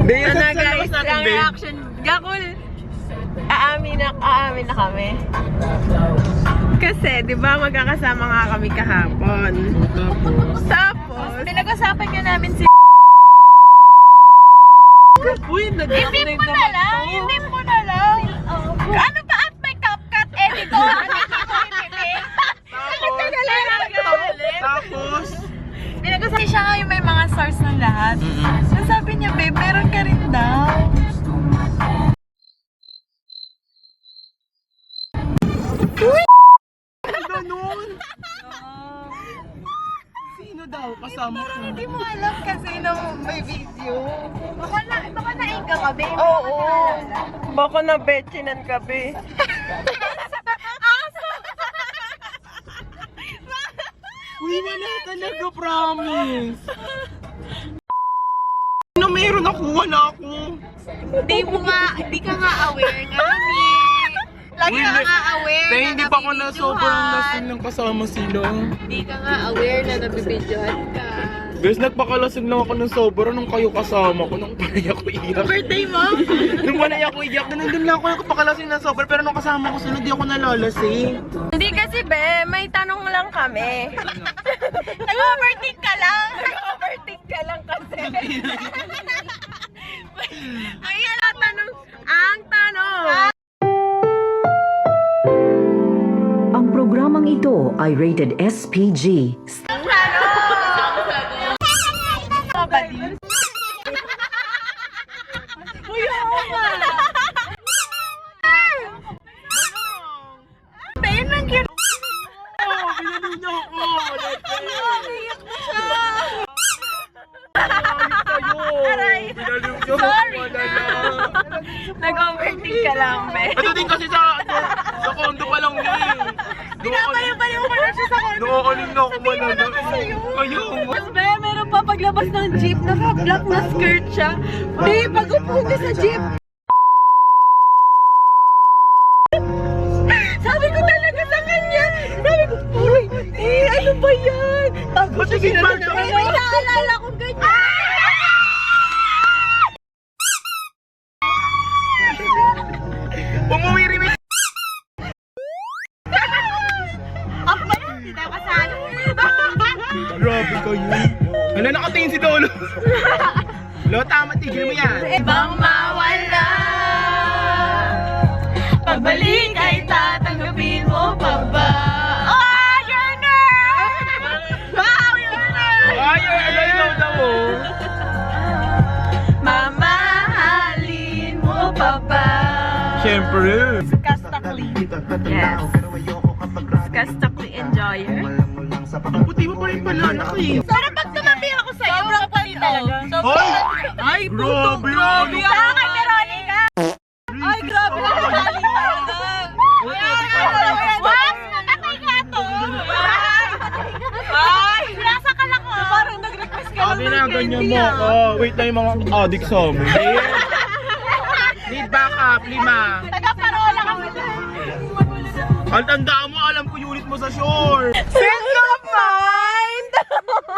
Ano guys, ang reaction. Gakul, aamin na kami. Kasi, di ba, magkakasama nga kami kahapon. Tapos, pinag-usapan nga namin si Uy, Hindi mo na lang. Ano ba at may CapCut editor? Tapos, Pinag-usapan siya nga yung may mga source ng lahat. So sabi niya, babe, meron ka rin daw. ganun. Sino daw kasama ko? Hindi mo alam kasi nung may video. Baka nainga ka, babe. Oo. Baka na betchinan ka, be. Uy, wala talaga, promise. Ano meron ako? Wala ako. Hindi ka nga aware nga, Mi. Lagi ka nga aware Dahil na hindi pa ako na sobrang nabibidyohan. lasing ng kasama sila. Hindi ka nga aware na nabibidyohan ka. Guys, nagpakalasing lang ako ng sobra nung kayo kasama ko. Nung panay ako iyak. Birthday mo? Nung panay ako iyak, nandun lang ako nagpakalasing ng sobra. Pero nung kasama ko sila, hindi ako nalalasing. Hindi kasi, be, may tanong lang kami. Nag-overthink ka lang. Nag-overthink ka lang kasi. Ayan ang tanong. Ang tanong. Ang programang ito ay rated SPG. Babe, ang cute. Binalo niya ako. Naiyak na siya. Aray! Binalo niya ako. Wala na. Nag-overthink ka lang, be. Ito din kasi sa condo pa lang niya eh. Pinapaliw-paliw ko na siya sa kanya. Nakakaling na ako manalo. Kayo mo. Tapos, be, meron pa paglabas ng jeep, naka-black na skirt siya. Be, pag-upo niya sa jeep. Sabi ko talaga sa kanya. Sabi ko, uy, ano ba yan? Tapos, Matigil ba siya? may naalala ko ganyan. Umuwi rin. Hindi tayo kasali. Grabe kayo. Ano, nakatingin si Dolo. Lo, tama, tigil mo yan. Ibang mawala. Pagbalik ay tatanggapin mo pa ba? Oh, you're nerd! Wow, you're nerd! Ay, alaw na mo. Mamahalin mo pa ba? Siyempre. Kastakli. Yes. Kastakli enjoyer. Ang puti mo pa rin pala, naki. Para pag tumabi ako sa'yo, sobrang pali talaga. Hoy! Ay, grabe! Grabe! Sa kay Veronica! Ay, grabe na nakali What? Namatay ka to! Ay! Nasa ka lang ko! Parang nag-request ka lang Sabi ng na, ganyan candy, mo ah. ako. Wait na yung mga addict sa amin. Need backup, 5. Taga-parola kami. Ang tandaan mo, alam ko unit mo sa shore. Friend of mine!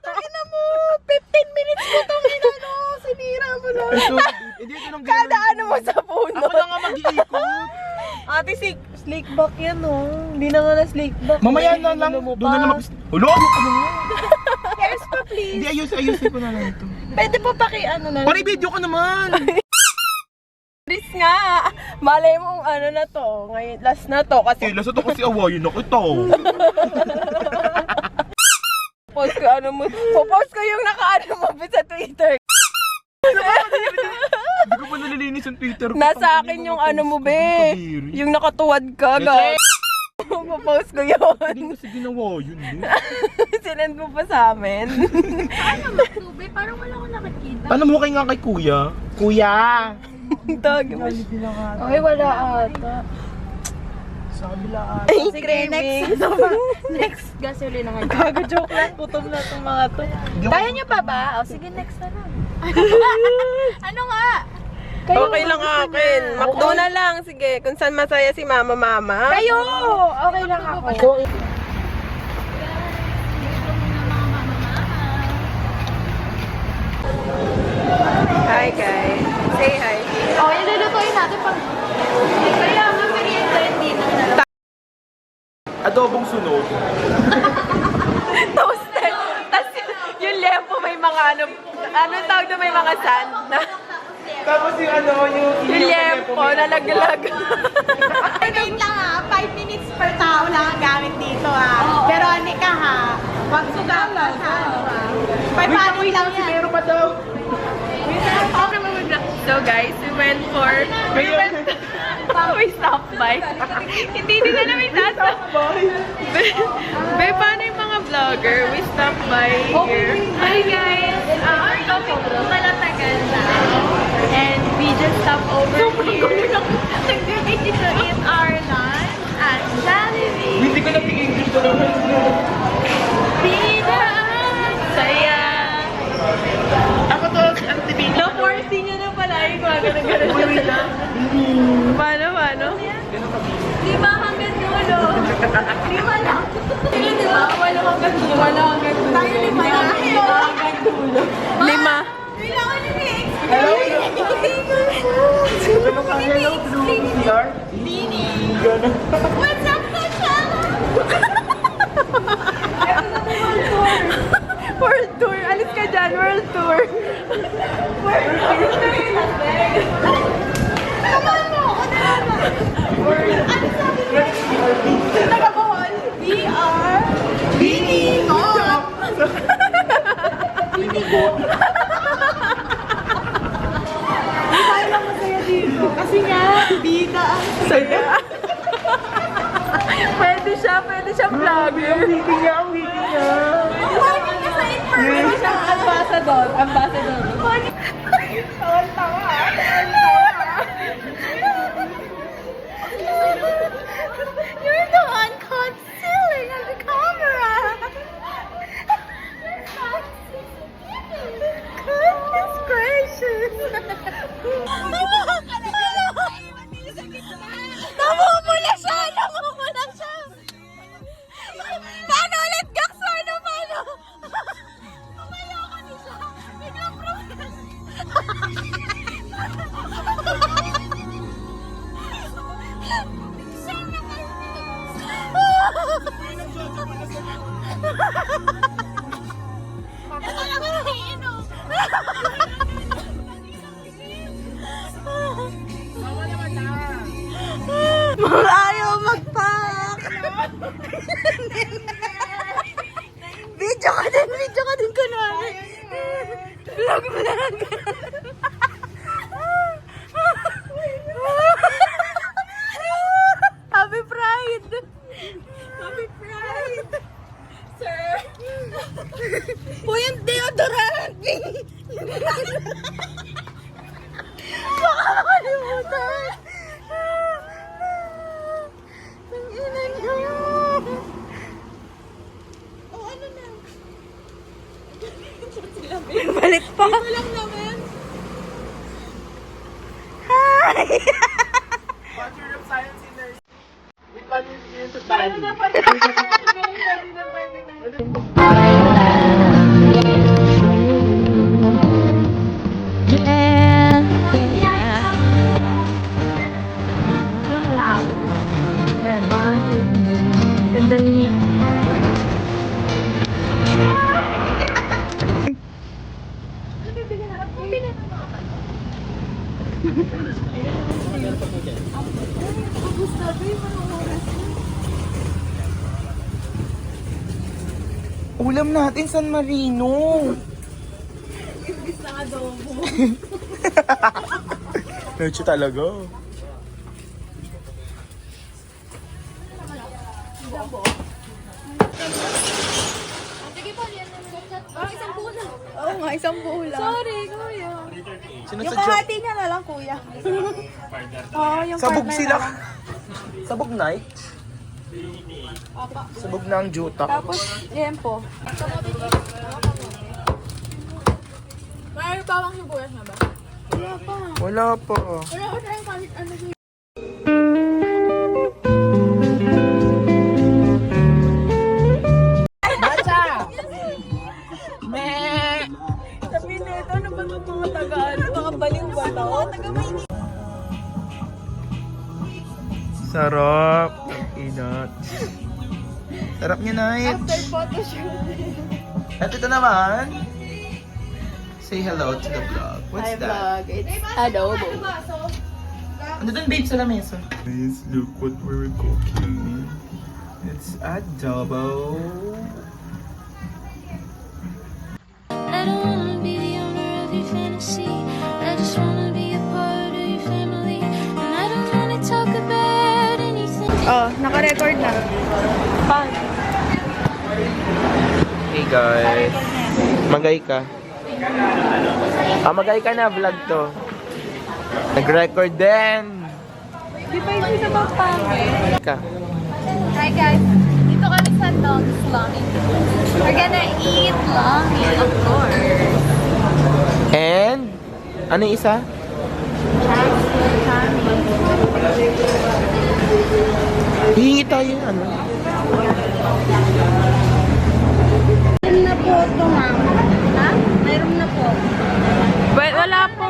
Tangina mo! 15 minutes mo itong inano! Sinira mo na! Ay, sorry. Hindi ito nang Kada ano mo sa puno! Ako na nga mag-iikot. Ate, snake back yan, oh. Hindi na nga na snake back. Mamaya na lang. Doon na lang mapis... Hulo! Ano ka na? Yes pa, please. Hindi, ayusin ko na lang ito. Pwede pa paki-ano na. Pari-video ka naman. Please nga. Malay mo ano na to. Ngayon, last na to. Kasi Lasa to kasi awayin ako ito. post ko ano mo. Popost ko yung naka-ano mo sa Twitter. Hindi ko pa nalilinis ang Twitter ko. Nasa akin yung ano mo, be. Yung nakatuwad ka, gag. Popost ko yun. Hindi kasi ginawa yun. Sinend mo pa sa amin. Tubig, parang wala ko nakikita. Paano mo kay nga kay kuya? Kuya! Tawag mo siya. Ay, wala ata. Sa kabila Ay, Sige, next. Next gasolina nga. Gago, joke lang. Putom na itong mga to. Kaya niyo pa ba? O sige, next na lang. Ano nga? Okay lang akin. Makdo na lang. Sige, kung saan masaya si mama. Kayo! Okay lang ako. Hi guys. Say hi. Oh, ilulutuin natin pag... Kaya nga, merienda hindi na. Adobong sunog. Toasted. Tapos yung lempo may mga ano tawag na may mga sand na. Tapos yung ano, Yung lempo nalaglag. Wait lang ha, 5 minutes per tao lang ang gamit dito ha. Pero ano ka ha, wag sugapan ha. 500 lang yan. Meron pa daw. So guys, we went for... We stopped by. Hindi nila namin nasa. Be, paano yung mga vlogger? We stopped by here. Hi guys! We're going to Malatagan now. And we just stopped over here to eat our lunch at Jollibee. Hindi ko napigil dito naman. Pida! Saya! Ako to, ang tibig. Na-forcing niya na pala yung mga ganun-ganun siya. Paano? Di ba hanggang dulo? Lima lang. Di ba? Wala hanggang dulo. Tayo lima lang. Hanggang dulo. Lima. Kailangan ni Mix. Hello? Ano ka? Hello, Blue Star? Dini. Gano'n. What's up, Coachella? World tour. Alis ka dyan. World tour. World tour. Kaman mo ako na naman. Ano sabi mo? Taga-Bohol. VR. Binigot. Binigot. Tayo lang masaya dito. Kasi nga, bida ang Saya. Pwede siya vlogger. Ang wiki niya. Parang ka sa in-person. Pwede siya ambassador. Tawa. You're the one concealing on the camera. Goodness gracious. Namumula siya. Paano ulit, Gax? Paano? Tumayo ka ni siya. Biglang progress. Ayaw mag-pack! Video ka din kunwari. Vlog. Happy Pride! Sir! Uy, yung deodorant! Baka makalimutan! Ang ina niyo! Oh, ano na? Balik pa! Ito lang naman! Hi! Bachelor of Science in Nursing. With Valentin sa Bali. Ulam natin San Marino. Imbis na adobo. Leche talaga. Sige po, yan ang isang pula. Oo nga, isang bulan. Sorry, kuya. Sino Yung sa job? kahati niya na lang, kuya. Oo, yung Sabog partner sila. naman. Sabog night? Sabog na ang juta. Tapos, lempo. May bawang sibuyas na ba? Wala pa. Wala ko tayong palit ano siya. Sabi nito, ano ba itong mga tagaan? Mga baliw ba ito? Sarap. Inat. Sarap niya, Night. After photoshoot. At ito naman. Say hello to the vlog. What's that? It's adobo. Ano dun, babe, sa lamesa? Guys, look what we're cooking. It's adobo. I don't wanna be the owner of your fantasy. I just wanna be a part of your family. And I don't wanna talk about anything. Oh, naka-record na. Bang. Hey guys. Magay ka. Magay ka na, vlog to. Nag-record din. Di ba yung isa bang pangit? Ka. Hi guys, dito kami sa Dog's Lomi. We're gonna eat lomi, of course. And, ano yung isa? Hihingi tayo, ano? Mayroon na po ito, ma'am. Ha? Mayroon na po. Well, wala po.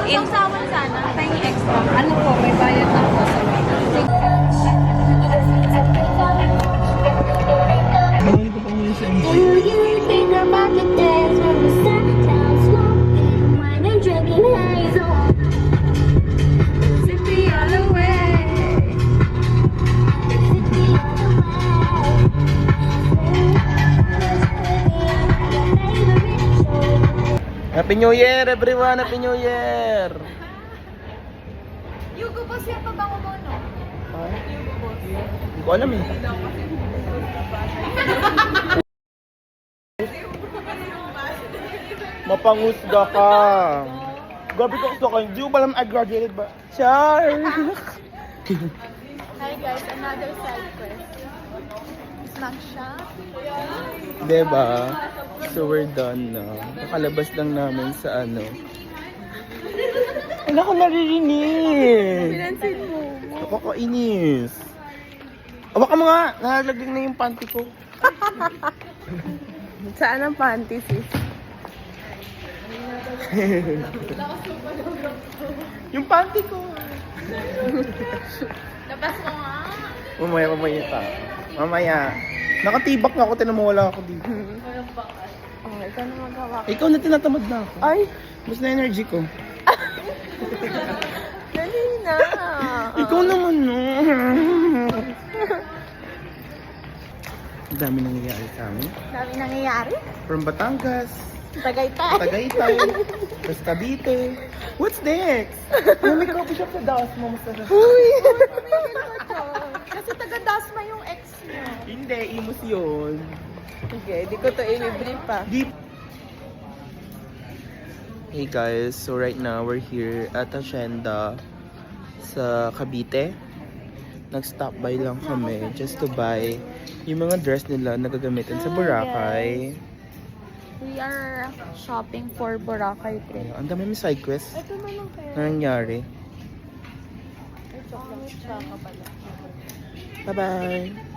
Sausawan sana. Tiny extra. Ano po? May bayad na po. Do you think about the days when we sat down smoking wine and drinking hazel? Took me all away. Took me all away. Happy New Year, everyone! Happy New Year! Yugo boss yan pa bango mo, no? Hindi ko alam eh. Mapangusga ka. Gabi ko gusto ko. Hindi ko alam I graduated ba? Char! Hi guys, another side quest. Snack shop. Diba? So we're done na. Nakalabas lang namin sa ano. Wala ko naririnig. Pinansin mo. Nakakainis. Awa ka mo nga. Nalaglag na yung panty ko. Saan ang panty, sis? Yung panty ko. Labas mo nga. Mamaya pa. Mamaya. Nakatibak na ako. Tinamawala ako dito. Oh, ikaw na magawa. Ikaw na tinatamad na ako. Ay, Mas na energy ko. dali na. Ikaw naman, no? Ang dami nangyayari sa amin. Dami nangyayari. From Batangas, Tagaytay. Tagaytay, tapos Cavite. What's next? May coffee shop sa Dasma, masarap. Kasi taga-Dasma yung ex mo. Hindi, imus yun. Sige, di ko to i-brief pa. Deep. Hey guys, so right now we're here at Hacienda sa Cavite. Nag-stop by lang kami just to buy yung mga dress nila na gagamitin sa Boracay. We are shopping for Boracay trip. Ang dami may side quest Ito naman kayo. na nangyari. Ito, tsaka pala. Bye-bye!